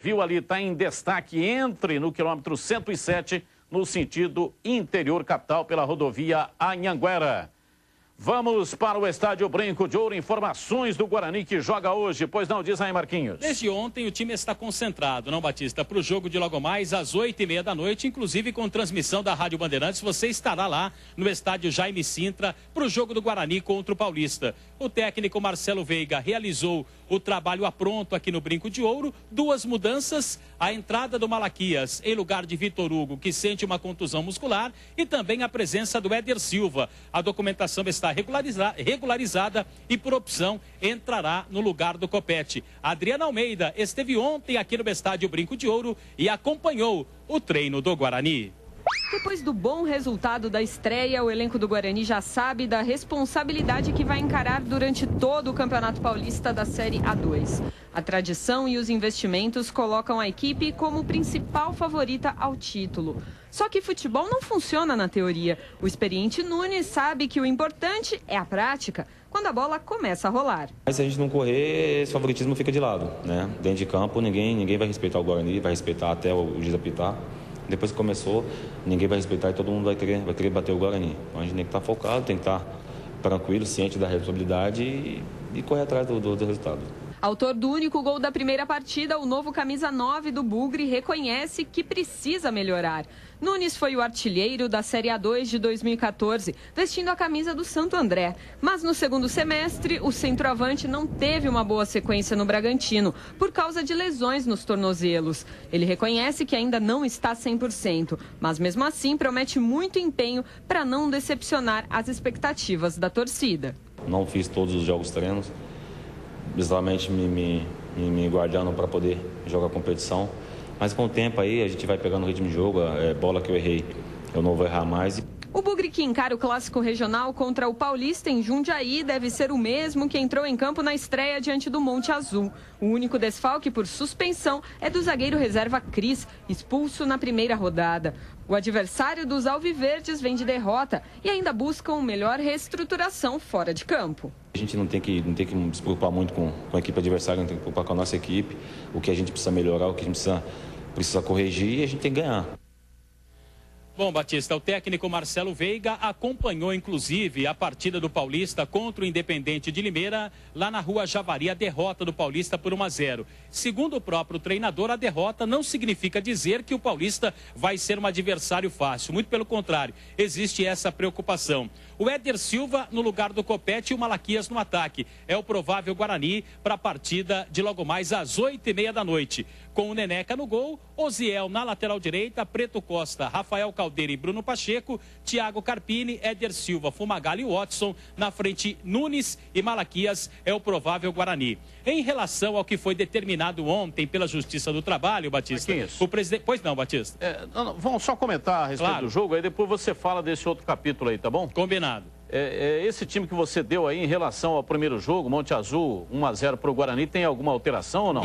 Viu ali, está em destaque, entre no quilômetro 107, no sentido interior capital, pela rodovia Anhanguera. Vamos para o estádio Brinco de Ouro. Informações do Guarani que joga hoje. Pois não, diz aí, Marquinhos. Desde ontem o time está concentrado, não, Batista? Para o jogo de logo mais às 8h30 da noite, inclusive com transmissão da Rádio Bandeirantes. Você estará lá no estádio Jaime Sintra para o jogo do Guarani contra o Paulista. O técnico Marcelo Veiga realizou o trabalho a pronto aqui no Brinco de Ouro. 2 mudanças: a entrada do Malaquias em lugar de Vitor Hugo, que sente uma contusão muscular, e também a presença do Éder Silva. A documentação está regularizada e, por opção, entrará no lugar do Copete. Adriana Almeida esteve ontem aqui no estádio Brinco de Ouro e acompanhou o treino do Guarani. Depois do bom resultado da estreia, o elenco do Guarani já sabe da responsabilidade que vai encarar durante todo o Campeonato Paulista da Série A2. A tradição e os investimentos colocam a equipe como principal favorita ao título. Só que futebol não funciona na teoria. O experiente Nunes sabe que o importante é a prática, quando a bola começa a rolar. Mas se a gente não correr, esse favoritismo fica de lado, né? Dentro de campo, ninguém vai respeitar o Guarani, vai respeitar até o juiz apitar. Depois que começou, ninguém vai respeitar e todo mundo vai querer bater o Guarani. Então a gente tem que estar focado, tem que estar tranquilo, ciente da responsabilidade e correr atrás do resultado. Autor do único gol da primeira partida, o novo camisa 9 do Bugre reconhece que precisa melhorar. Nunes foi o artilheiro da Série A2 de 2014, vestindo a camisa do Santo André. Mas no segundo semestre, o centroavante não teve uma boa sequência no Bragantino, por causa de lesões nos tornozelos. Ele reconhece que ainda não está 100%, mas mesmo assim promete muito empenho para não decepcionar as expectativas da torcida. Não fiz todos os jogos treinos, exatamente me guardando para poder jogar a competição. Mas com o tempo aí a gente vai pegando o ritmo de jogo, bola que eu errei, eu não vou errar mais. O Bugre que encara o clássico regional contra o Paulista em Jundiaí deve ser o mesmo que entrou em campo na estreia diante do Monte Azul. O único desfalque por suspensão é do zagueiro reserva Cris, expulso na primeira rodada. O adversário dos alviverdes vem de derrota e ainda buscam melhor reestruturação fora de campo. A gente não tem que se preocupar muito com a equipe adversária, não tem que se preocupar com a nossa equipe. O que a gente precisa melhorar, o que a gente precisa corrigir, e a gente tem que ganhar. Bom, Batista, o técnico Marcelo Veiga acompanhou, inclusive, a partida do Paulista contra o Independente de Limeira, lá na Rua Javari, a derrota do Paulista por 1-0. Segundo o próprio treinador, a derrota não significa dizer que o Paulista vai ser um adversário fácil. Muito pelo contrário, existe essa preocupação. O Éder Silva no lugar do Copete e o Malaquias no ataque. É o provável Guarani para a partida de logo mais às 8h30 da noite. Com o Neneca no gol, Osiel na lateral direita, Preto Costa, Rafael Caldeira e Bruno Pacheco, Thiago Carpini, Éder Silva, Fumagalli e Watson. Na frente, Nunes e Malaquias é o provável Guarani. Em relação ao que foi determinado ontem pela Justiça do Trabalho, Batista, o presidente... Pois não, Batista. Vamos só comentar a respeito Claro. do jogo, aí depois você fala desse outro capítulo aí, tá bom? Combinado. Esse time que você deu aí em relação ao primeiro jogo, Monte Azul, 1-0 para o Guarani, tem alguma alteração ou não?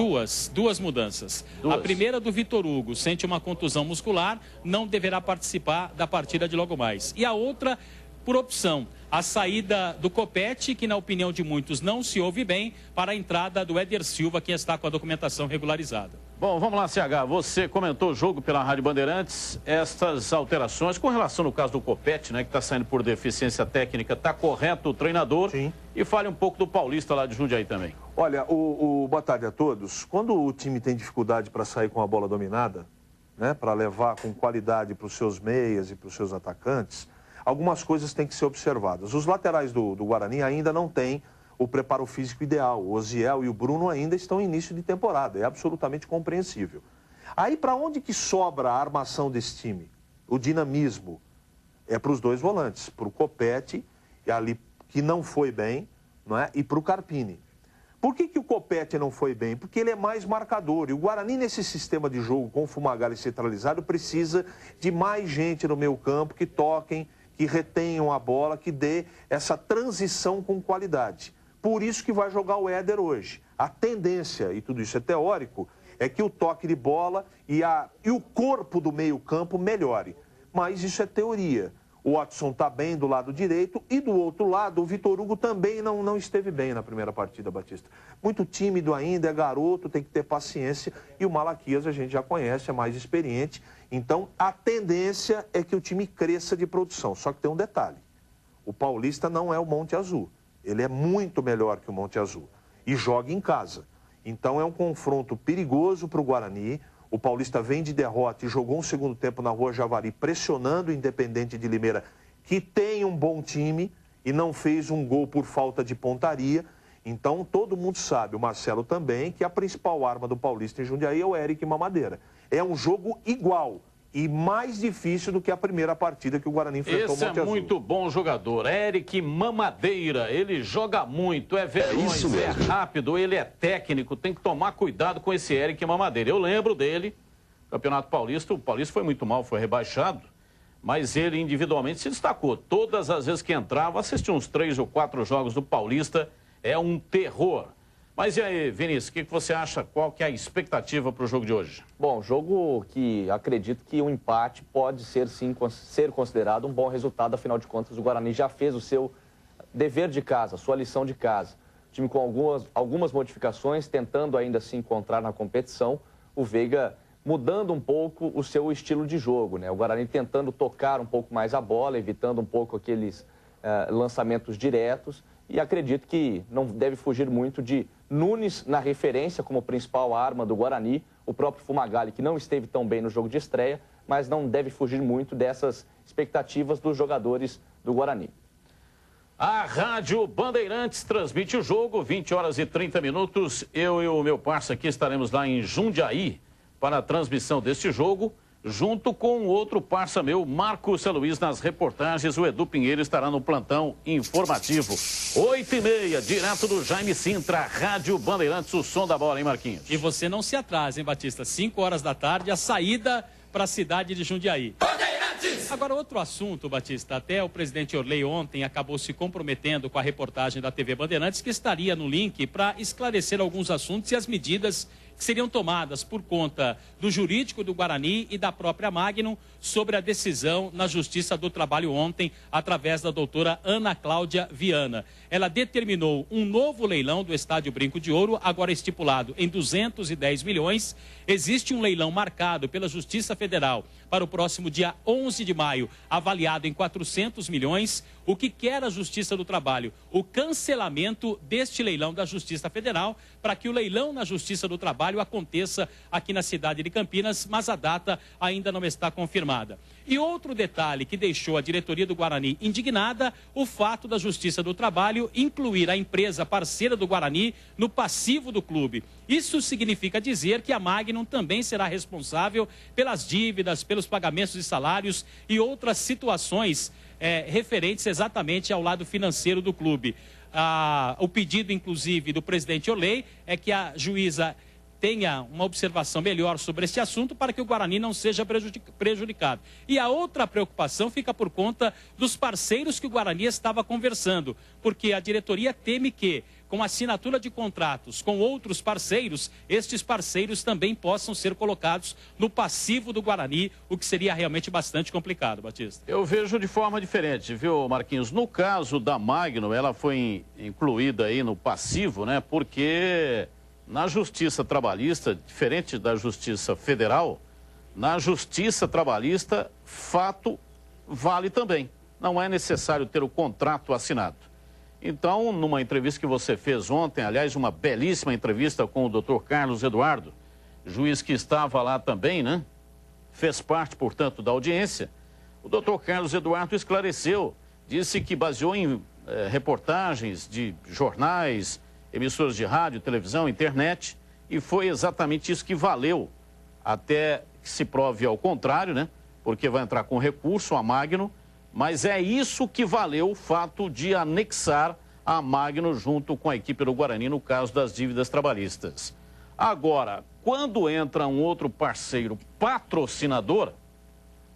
Duas mudanças. A primeira do Vitor Hugo, sente uma contusão muscular, não deverá participar da partida de logo mais. E a outra, por opção, a saída do Copete, que na opinião de muitos não se ouve bem, para a entrada do Éder Silva, que está com a documentação regularizada. Bom, vamos lá, CH. Você comentou o jogo pela Rádio Bandeirantes. Estas alterações, com relação no caso do Copete, né, que está saindo por deficiência técnica, está correto o treinador? Sim. E fale um pouco do Paulista lá de Jundiaí também. Olha, boa tarde a todos. Quando o time tem dificuldade para sair com a bola dominada, né, para levar com qualidade para os seus meias e para os seus atacantes, algumas coisas têm que ser observadas. Os laterais do Guarani ainda não têm o preparo físico ideal. O Osiel e o Bruno ainda estão em início de temporada. É absolutamente compreensível. Aí, para onde que sobra a armação desse time? O dinamismo é para os dois volantes, para o Copete, ali, que não foi bem, não é? E para o Carpini. Por que o Copete não foi bem? Porque ele é mais marcador. E o Guarani, nesse sistema de jogo com o Fumagalli centralizado, precisa de mais gente no meio campo que toquem, que retenham a bola, que dê essa transição com qualidade. Por isso que vai jogar o Éder hoje. A tendência, e tudo isso é teórico, é que o toque de bola e o corpo do meio-campo melhore. Mas isso é teoria. O Watson está bem do lado direito e do outro lado o Vitor Hugo também não esteve bem na primeira partida, Batista. Muito tímido ainda, é garoto, tem que ter paciência. E o Malaquias a gente já conhece, é mais experiente. Então a tendência é que o time cresça de produção. Só que tem um detalhe, o Paulista não é o Monte Azul. Ele é muito melhor que o Monte Azul e joga em casa. Então é um confronto perigoso para o Guarani. O Paulista vem de derrota e jogou um segundo tempo na Rua Javari, pressionando o Independente de Limeira, que tem um bom time e não fez um gol por falta de pontaria. Então todo mundo sabe, o Marcelo também, que a principal arma do Paulista em Jundiaí é o Eric Mamadeira. É um jogo igual e mais difícil do que a primeira partida que o Guarani enfrentou o Monte Azul. Esse é muito bom jogador, Eric Mamadeira. Ele joga muito, é veloz, é rápido, ele é técnico. Tem que tomar cuidado com esse Eric Mamadeira. Eu lembro dele, Campeonato Paulista. O Paulista foi muito mal, foi rebaixado. Mas ele individualmente se destacou. Todas as vezes que entrava, assistia uns 3 ou 4 jogos do Paulista. É um terror. Mas e aí, Vinícius, o que você acha? Qual que é a expectativa para o jogo de hoje? Bom, jogo que acredito que um empate pode ser, sim, ser considerado um bom resultado. Afinal de contas, o Guarani já fez o seu dever de casa, sua lição de casa. O time com algumas modificações, tentando ainda se encontrar na competição. O Veiga mudando um pouco o seu estilo de jogo, né? O Guarani tentando tocar um pouco mais a bola, evitando um pouco aqueles lançamentos diretos. E acredito que não deve fugir muito de Nunes na referência como principal arma do Guarani, o próprio Fumagalli, que não esteve tão bem no jogo de estreia, mas não deve fugir muito dessas expectativas dos jogadores do Guarani. A Rádio Bandeirantes transmite o jogo, 20 horas e 30 minutos. Eu e o meu parceiro aqui estaremos lá em Jundiaí para a transmissão deste jogo, junto com outro parça meu, Marcos Luiz, nas reportagens. O Edu Pinheiro estará no plantão informativo. 8h30, direto do Jaime Sintra, Rádio Bandeirantes, o som da bola, hein, Marquinhos? E você não se atrasa, hein, Batista? 5 horas da tarde, a saída para a cidade de Jundiaí. Bandeirantes! Agora, outro assunto, Batista. Até o presidente Orley ontem acabou se comprometendo com a reportagem da TV Bandeirantes, que estaria no link para esclarecer alguns assuntos e as medidas que seriam tomadas por conta do jurídico do Guarani e da própria Magnum sobre a decisão na Justiça do Trabalho ontem, através da doutora Ana Cláudia Viana. Ela determinou um novo leilão do Estádio Brinco de Ouro, agora estipulado em 210 milhões. Existe um leilão marcado pela Justiça Federal para o próximo dia 11 de maio, avaliado em 400 milhões. O que quer a Justiça do Trabalho? O cancelamento deste leilão da Justiça Federal, para que o leilão na Justiça do Trabalho aconteça aqui na cidade de Campinas, mas a data ainda não está confirmada. E outro detalhe que deixou a diretoria do Guarani indignada, o fato da Justiça do Trabalho incluir a empresa parceira do Guarani no passivo do clube. Isso significa dizer que a Magnum também será responsável pelas dívidas, pelos pagamentos de salários e outras situações referentes exatamente ao lado financeiro do clube. O pedido, inclusive, do presidente Orley é que a juíza tenha uma observação melhor sobre este assunto para que o Guarani não seja prejudicado. E a outra preocupação fica por conta dos parceiros que o Guarani estava conversando, porque a diretoria teme que, com a assinatura de contratos com outros parceiros, estes parceiros também possam ser colocados no passivo do Guarani, o que seria realmente bastante complicado, Batista. Eu vejo de forma diferente, viu, Marquinhos? No caso da Magnum, ela foi incluída aí no passivo, né? Porque na Justiça Trabalhista, diferente da Justiça Federal, na Justiça Trabalhista, fato vale também. Não é necessário ter o contrato assinado. Então, numa entrevista que você fez ontem, aliás, uma belíssima entrevista com o doutor Carlos Eduardo, juiz que estava lá também, né? Fez parte, portanto, da audiência. O doutor Carlos Eduardo esclareceu, disse que baseou em reportagens de jornais, emissoras de rádio, televisão, internet, e foi exatamente isso que valeu, até que se prove ao contrário, né? Porque vai entrar com recurso a Magnum, mas é isso que valeu o fato de anexar a Magnum junto com a equipe do Guarani no caso das dívidas trabalhistas. Agora, quando entra um outro parceiro patrocinador,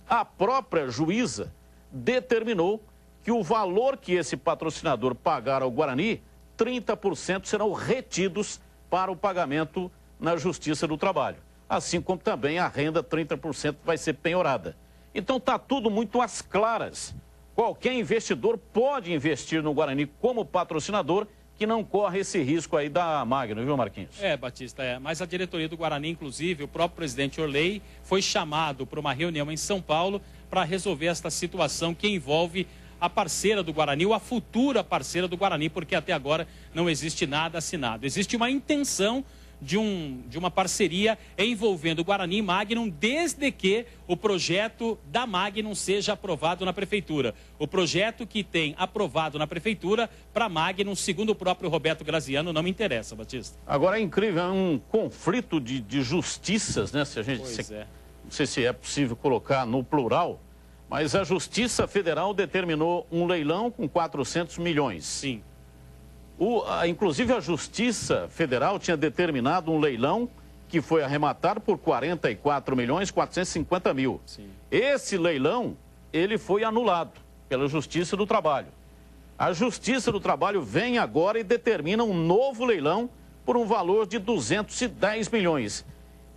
a própria juíza determinou que o valor que esse patrocinador pagar ao Guarani, 30% serão retidos para o pagamento na Justiça do Trabalho. Assim como também a renda, 30% vai ser penhorada. Então está tudo muito às claras. qualquer investidor pode investir no Guarani como patrocinador, que não corre esse risco aí da Magno, viu, Marquinhos? Batista, mas a diretoria do Guarani, inclusive, o próprio presidente Orley, foi chamado para uma reunião em São Paulo para resolver esta situação que envolve a parceira do Guarani, ou a futura parceira do Guarani, porque até agora não existe nada assinado. Existe uma intenção de uma parceria envolvendo o Guarani e Magnum, desde que o projeto da Magnum seja aprovado na Prefeitura. O projeto que tem aprovado na Prefeitura para Magnum, segundo o próprio Roberto Graziano, não me interessa, Batista. Agora é incrível, é um conflito de justiças, né? Se a gente, não sei se é possível colocar no plural, mas a Justiça Federal determinou um leilão com 400 milhões. Sim. Inclusive a Justiça Federal tinha determinado um leilão que foi arrematado por 44 milhões 450 mil. Sim. Esse leilão, ele foi anulado pela Justiça do Trabalho. A Justiça do Trabalho vem agora e determina um novo leilão por um valor de 210 milhões.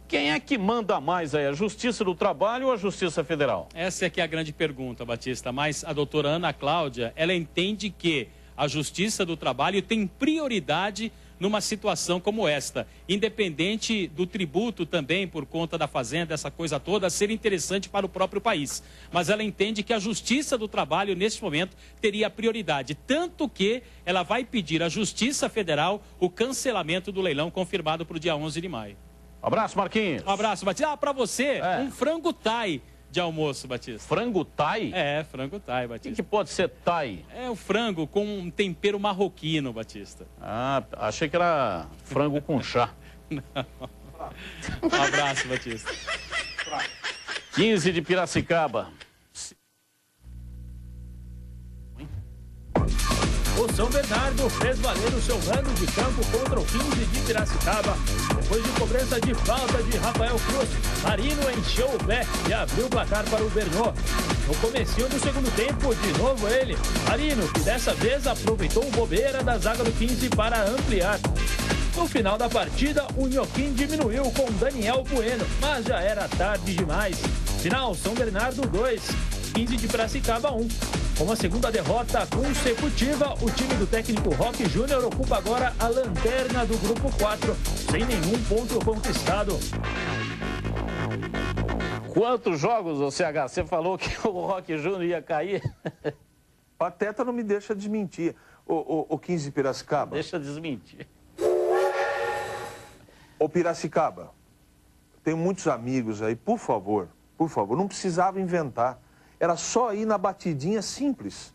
Quem é que manda mais aí, a Justiça do Trabalho ou a Justiça Federal? Essa é que é a grande pergunta, Batista. Mas a doutora Ana Cláudia, ela entende que a Justiça do Trabalho tem prioridade numa situação como esta, independente do tributo também, por conta da fazenda, essa coisa toda, ser interessante para o próprio país. Mas ela entende que a Justiça do Trabalho, neste momento, teria prioridade, tanto que ela vai pedir à Justiça Federal o cancelamento do leilão confirmado para o dia 11 de maio. Um abraço, Marquinhos. Um abraço, Batista. Para você, um frango thai de almoço, Batista. Frango thai? Frango thai, Batista. O que pode ser thai? É o frango com um tempero marroquino, Batista. Achei que era frango com chá. Não. Um abraço, Batista. 15 de Piracicaba. O São Bernardo fez valer o seu mando de campo contra o 15 de Piracicaba. Depois de cobrança de falta de Rafael Cruz, Marino encheu o pé e abriu o placar para o Bernô. No comecinho do segundo tempo, de novo ele, Marino, que dessa vez aproveitou o bobeira da zaga do 15 para ampliar. No final da partida, o Nhoquim diminuiu com Daniel Bueno, mas já era tarde demais. Final, São Bernardo 2, 15 de Piracicaba 1. Com a segunda derrota consecutiva, o time do técnico Roque Júnior ocupa agora a lanterna do grupo 4, sem nenhum ponto conquistado. Quantos jogos, o CH? Você falou que o Roque Júnior ia cair? Pateta não me deixa desmentir. O 15 Piracicaba. Deixa desmentir. Ô Piracicaba, tenho muitos amigos aí, por favor, não precisava inventar. Era só ir na batidinha simples,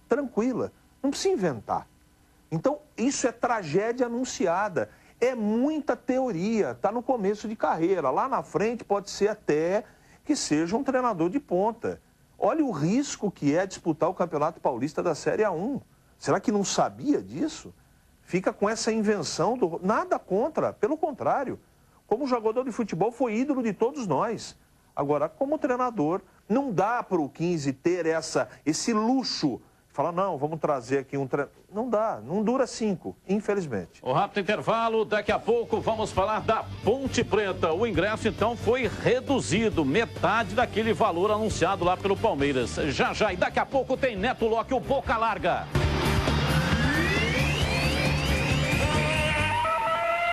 tranquila, não precisa inventar. Então, isso é tragédia anunciada, é muita teoria, está no começo de carreira. Lá na frente pode ser até que seja um treinador de ponta. Olha o risco que é disputar o Campeonato Paulista da Série A1. Será que não sabia disso? Fica com essa invenção, nada contra, pelo contrário. Como jogador de futebol foi ídolo de todos nós. Agora, como treinador, não dá para o 15 ter esse luxo. Falar, não, vamos trazer aqui um treinador. Não dá, não dura 5, infelizmente. O rápido intervalo, daqui a pouco vamos falar da Ponte Preta. O ingresso, então, foi reduzido, metade daquele valor anunciado lá pelo Palmeiras. Já, e daqui a pouco tem Neto Locke, o Boca Larga.